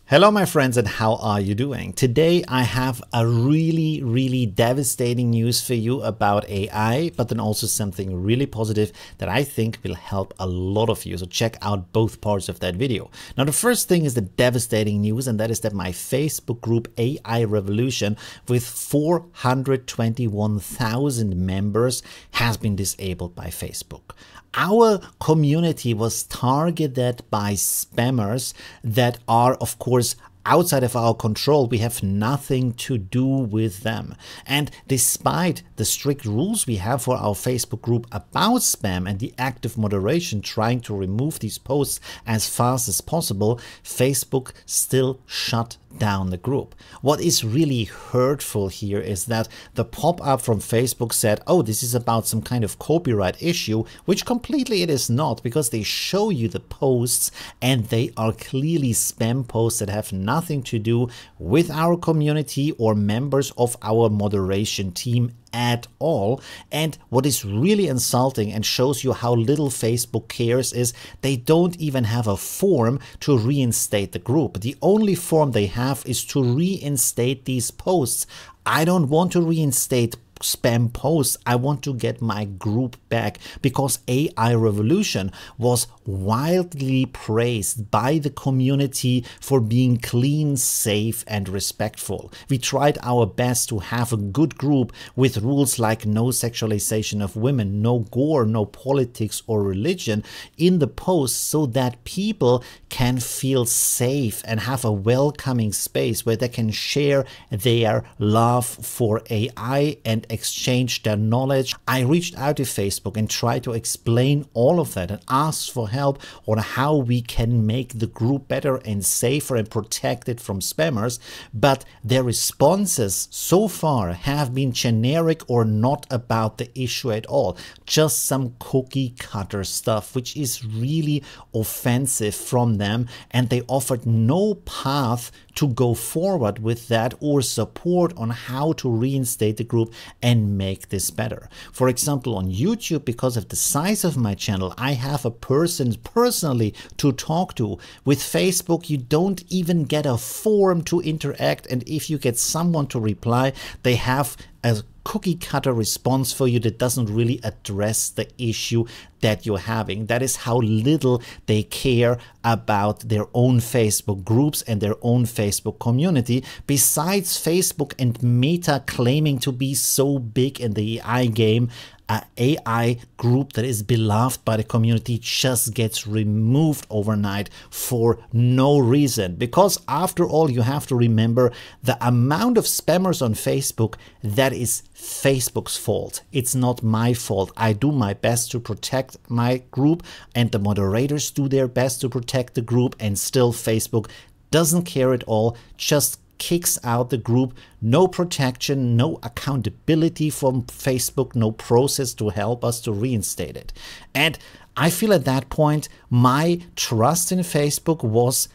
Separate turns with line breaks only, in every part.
Hello my friends, and how are you doing? Today I have a really devastating news for you about AI, but then also something really positive that I think will help a lot of you. So check out both parts of that video. Now the first thing is the devastating news, and that is that my Facebook group AI Revolution with 421,000 members has been disabled by Facebook. Our community was targeted by spammers that are, of course, outside of our control. We have nothing to do with them. And despite the strict rules we have for our Facebook group about spam and the active moderation trying to remove these posts as fast as possible, Facebook still shut down the group. What is really hurtful here is that the pop-up from Facebook said, oh, this is about some kind of copyright issue, which completely it is not, because they show you the posts and they are clearly spam posts that have nothing to do with our community or members of our moderation team at all. And what is really insulting and shows you how little Facebook cares is they don't even have a form to reinstate the group. The only form they have is to reinstate these posts. I don't want to reinstate spam posts. I want to get my group back, because AI Revolution was wildly praised by the community for being clean, safe and respectful. We tried our best to have a good group with rules like no sexualization of women, no gore, no politics or religion in the posts, so that people can feel safe and have a welcoming space where they can share their love for AI and exchange their knowledge. I reached out to Facebook and tried to explain all of that and asked for help on how we can make the group better and safer and protect it from spammers, but their responses so far have been generic or not about the issue at all. Just some cookie cutter stuff, which is really offensive from them, and they offered no path to go forward with that or support on how to reinstate the group and make this better. For example, on YouTube, because of the size of my channel, I have a person personally to talk to. With Facebook, you don't even get a forum to interact, and if you get someone to reply, they have a cookie cutter response for you that doesn't really address the issue that you're having. That is how little they care about their own Facebook groups and their own Facebook community. Besides Facebook and Meta claiming to be so big in the AI game, an AI group that is beloved by the community just gets removed overnight for no reason. Because after all, you have to remember the amount of spammers on Facebook, that is Facebook's fault. It's not my fault. I do my best to protect my group, and the moderators do their best to protect the group, and still Facebook doesn't care at all, just kicks out the group. No protection, no accountability from Facebook, no process to help us to reinstate it. And I feel at that point my trust in Facebook was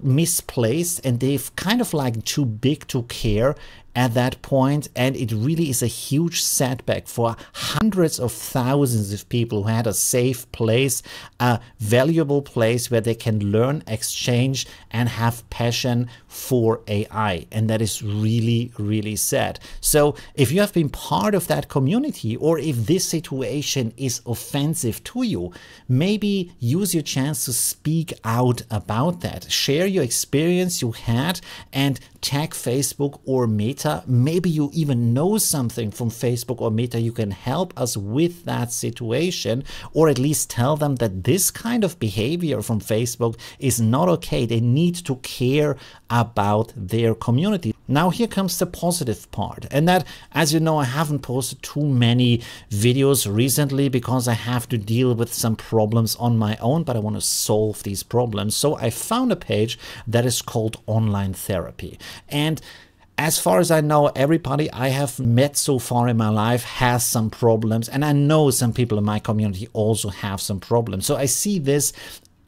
misplaced, and they've kind of like too big to care at that point, and it really is a huge setback for hundreds of thousands of people who had a safe place, a valuable place where they can learn, exchange and have passion for AI. And that is really sad. So if you have been part of that community, or if this situation is offensive to you, maybe use your chance to speak out about that. Share your experience you had and tag Facebook or Meta. Maybe you even know something from Facebook or Meta. You can help us with that situation, or at least tell them that this kind of behavior from Facebook is not okay. They need to care about their community. Now here comes the positive part, and that, as you know, I haven't posted too many videos recently because I have to deal with some problems on my own, but I want to solve these problems. So I found a page that is called Online Therapy. And as far as I know, everybody I have met so far in my life has some problems, and I know some people in my community also have some problems. So I see this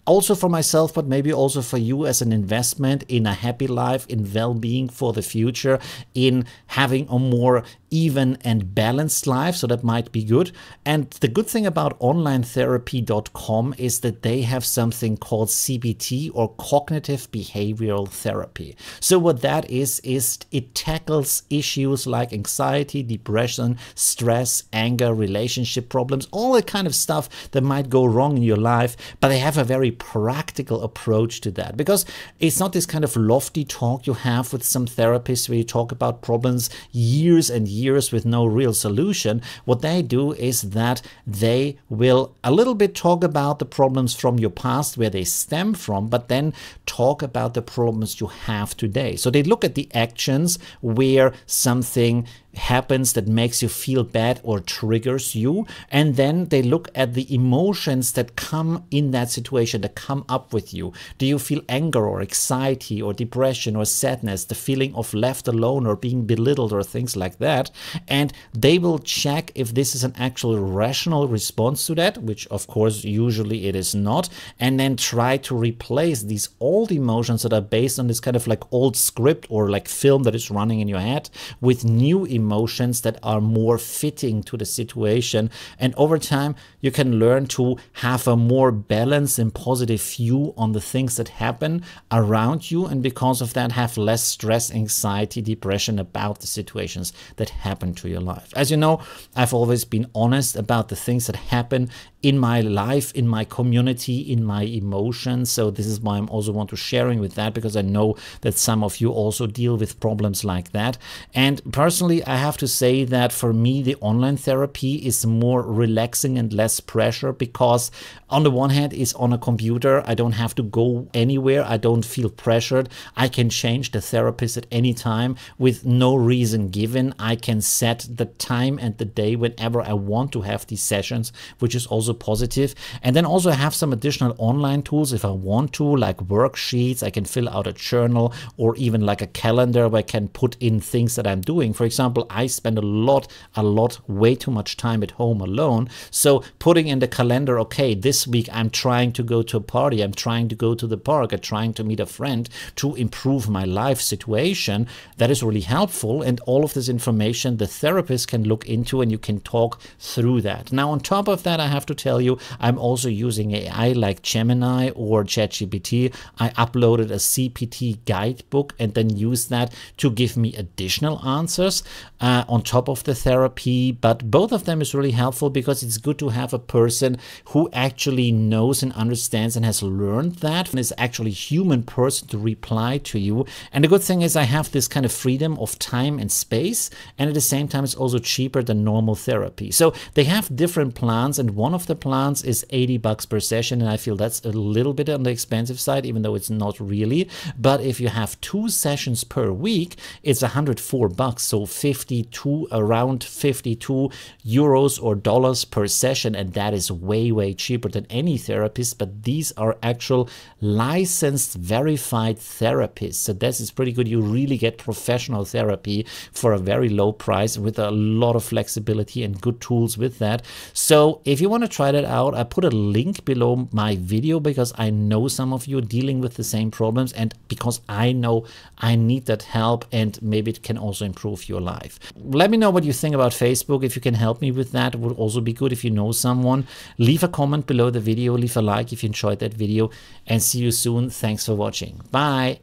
also for myself, but maybe also for you as an investment in a happy life, in well-being for the future, in having a more even and balanced life. So that might be good. And the good thing about onlinetherapy.com is that they have something called CBT, or cognitive behavioral therapy. So what that is it tackles issues like anxiety, depression, stress, anger, relationship problems, all that kind of stuff that might go wrong in your life. But they have a very practical approach to that, because it's not this kind of lofty talk you have with some therapists where you talk about problems years and years with no real solution. What they do is that they will a little bit talk about the problems from your past, where they stem from, but then talk about the problems you have today. So they look at the actions where something happens that makes you feel bad or triggers you, and then they look at the emotions that come in that situation, that come up with you. Do you feel anger or anxiety or depression or sadness, the feeling of left alone or being belittled or things like that? And they will check if this is an actual rational response to that, which of course usually it is not, and then try to replace these old emotions that are based on this kind of like old script or like film that is running in your head with new emotions that are more fitting to the situation. And over time you can learn to have a more balanced and positive view on the things that happen around you, and because of that have less stress, anxiety, depression about the situations that happen to your life. As you know, I've always been honest about the things that happen in my life, in my community, in my emotions. So this is why I'm also want to sharing with that, because I know that some of you also deal with problems like that. And personally, I have to say that for me, the online therapy is more relaxing and less pressure, because on the one hand, it's on a computer. I don't have to go anywhere. I don't feel pressured. I can change the therapist at any time with no reason given. I can set the time and the day whenever I want to have these sessions, which is also positive. And then also have some additional online tools if I want to, like worksheets. I can fill out a journal, or even like a calendar where I can put in things that I'm doing. For example, I spend way too much time at home alone. So putting in the calendar, okay, this week I'm trying to go to a party, I'm trying to go to the park, I'm trying to meet a friend to improve my life situation. That is really helpful. And all of this information the therapist can look into, and you can talk through that. Now, on top of that, I have to tell you, I'm also using AI like Gemini or ChatGPT. I uploaded a CPT guidebook and then use that to give me additional answers on top of the therapy. But both of them is really helpful, because it's good to have a person who actually knows and understands and has learned that, and is actually a human person to reply to you. And the good thing is I have this kind of freedom of time and space, and at the same time it's also cheaper than normal therapy. So they have different plans, and one of the plans is $80 per session, and I feel that's a little bit on the expensive side, even though it's not really. But if you have 2 sessions per week, it's $104, so around 52 euros or dollars per session, and that is way cheaper than any therapist. But these are actual licensed, verified therapists, so this is pretty good. You really get professional therapy for a very low price with a lot of flexibility and good tools with that. So if you want to try that out, I put a link below my video, because I know some of you are dealing with the same problems, and because I know I need that help, and maybe it can also improve your life. Let me know what you think about Facebook. If you can help me with that, it would also be good. If you know someone, leave a comment below the video, leave a like if you enjoyed that video, and see you soon. Thanks for watching. Bye.